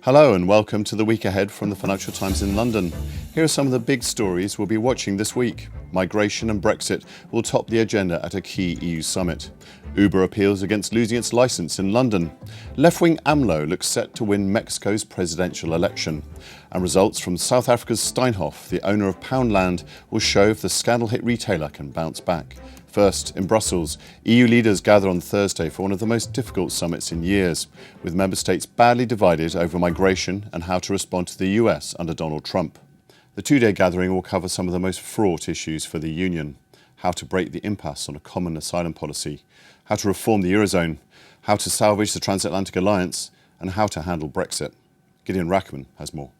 Hello and welcome to the week ahead from the Financial Times in London. Here are some of the big stories we'll be watching this week. Migration and Brexit will top the agenda at a key EU summit. Uber appeals against losing its licence in London. Left-wing AMLO looks set to win Mexico's presidential election. And results from South Africa's Steinhoff, the owner of Poundland, will show if the scandal-hit retailer can bounce back. First, in Brussels, EU leaders gather on Thursday for one of the most difficult summits in years, with member states badly divided over migration and how to respond to the US under Donald Trump. The two-day gathering will cover some of the most fraught issues for the Union: how to break the impasse on a common asylum policy, how to reform the Eurozone, how to salvage the transatlantic alliance, and how to handle Brexit. Gideon Rachman has more.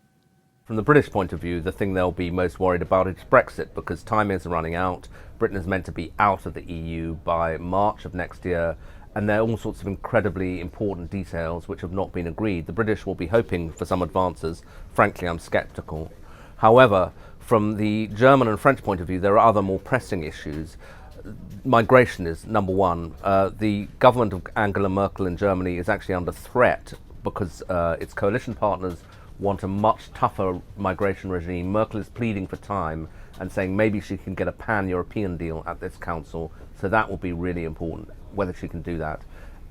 From the British point of view, the thing they'll be most worried about is Brexit, because time is running out. Britain is meant to be out of the EU by March of next year, and there are all sorts of incredibly important details which have not been agreed. The British will be hoping for some advances. Frankly, I'm sceptical. However, from the German and French point of view, there are other more pressing issues. Migration is number one. The government of Angela Merkel in Germany is actually under threat because its coalition partners want a much tougher migration regime. Merkel is pleading for time and saying maybe she can get a pan-European deal at this council, so that will be really important, whether she can do that.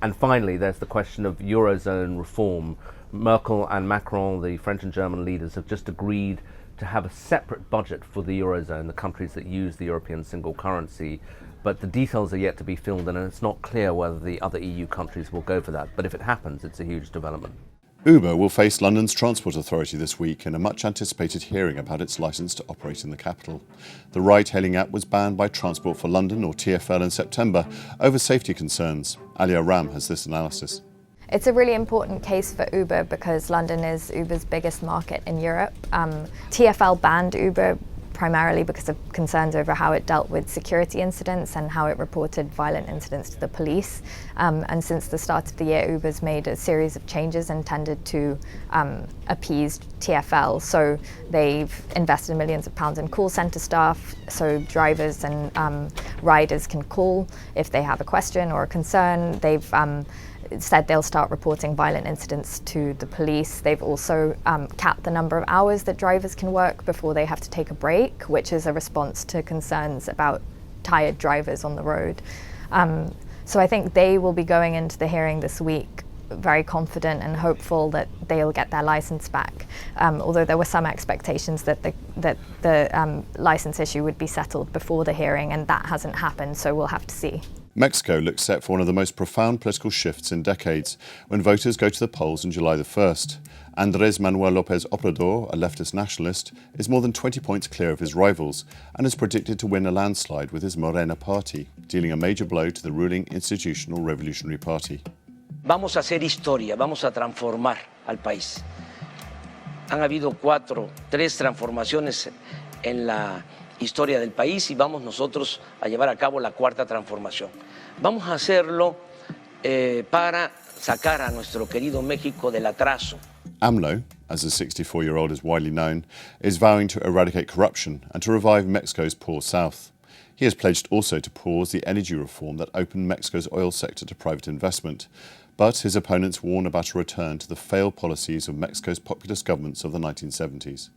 And finally, there's the question of Eurozone reform. Merkel and Macron, the French and German leaders, have just agreed to have a separate budget for the Eurozone, the countries that use the European single currency, but the details are yet to be filled in, and it's not clear whether the other EU countries will go for that. But if it happens, it's a huge development. Uber will face London's Transport Authority this week in a much-anticipated hearing about its licence to operate in the capital. The ride-hailing app was banned by Transport for London, or TfL, in September over safety concerns. Alia Ram has this analysis. It's a really important case for Uber because London is Uber's biggest market in Europe. TfL banned Uber primarily because of concerns over how it dealt with security incidents and how it reported violent incidents to the police. And since the start of the year, Uber's made a series of changes intended to appease TfL. So they've invested millions of pounds in call centre staff, so drivers and riders can call if they have a question or a concern. They've said they'll start reporting violent incidents to the police. They've also capped the number of hours that drivers can work before they have to take a break, which is a response to concerns about tired drivers on the road. So I think they will be going into the hearing this week very confident and hopeful that they'll get their license back, although there were some expectations that the license issue would be settled before the hearing, and that hasn't happened, so we'll have to see. Mexico looks set for one of the most profound political shifts in decades when voters go to the polls on July the 1st. Andrés Manuel López Obrador, a leftist nationalist, is more than 20 points clear of his rivals and is predicted to win a landslide with his Morena party, dealing a major blow to the ruling Institutional Revolutionary Party. Vamos a hacer historia, vamos a transformar al país. Han habido tres transformaciones en la historia del país y vamos nosotros a llevar a cabo la cuarta transformación. Vamos a hacerlo para sacar a nuestro querido México del atraso. AMLO, as the 64-year-old is widely known, is vowing to eradicate corruption and to revive Mexico's poor south. He has pledged also to pause the energy reform that opened Mexico's oil sector to private investment. But his opponents warn about a return to the failed policies of Mexico's populist governments of the 1970s.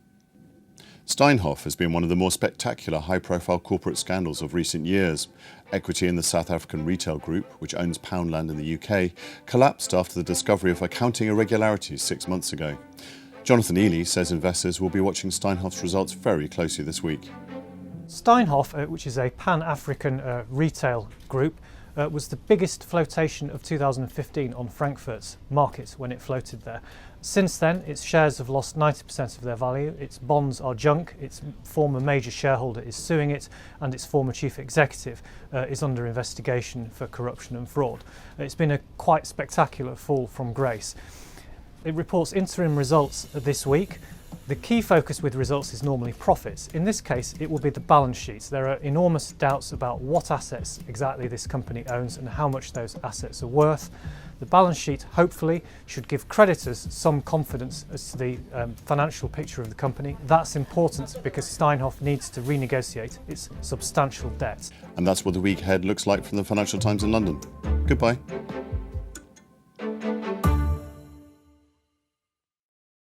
Steinhoff has been one of the more spectacular high-profile corporate scandals of recent years. Equity in the South African retail group, which owns Poundland in the UK, collapsed after the discovery of accounting irregularities 6 months ago. Jonathan Ely says investors will be watching Steinhoff's results very closely this week. Steinhoff, which is a pan-African retail group, was the biggest flotation of 2015 on Frankfurt's market when it floated there. Since then, its shares have lost 90% of their value, its bonds are junk, its former major shareholder is suing it, and its former chief executive is under investigation for corruption and fraud. It's been a quite spectacular fall from grace. It reports interim results this week. The key focus with results is normally profits. In this case, it will be the balance sheets. There are enormous doubts about what assets exactly this company owns and how much those assets are worth. The balance sheet, hopefully, should give creditors some confidence as to the financial picture of the company. That's important because Steinhoff needs to renegotiate its substantial debt. And that's what the week ahead looks like from the Financial Times in London. Goodbye.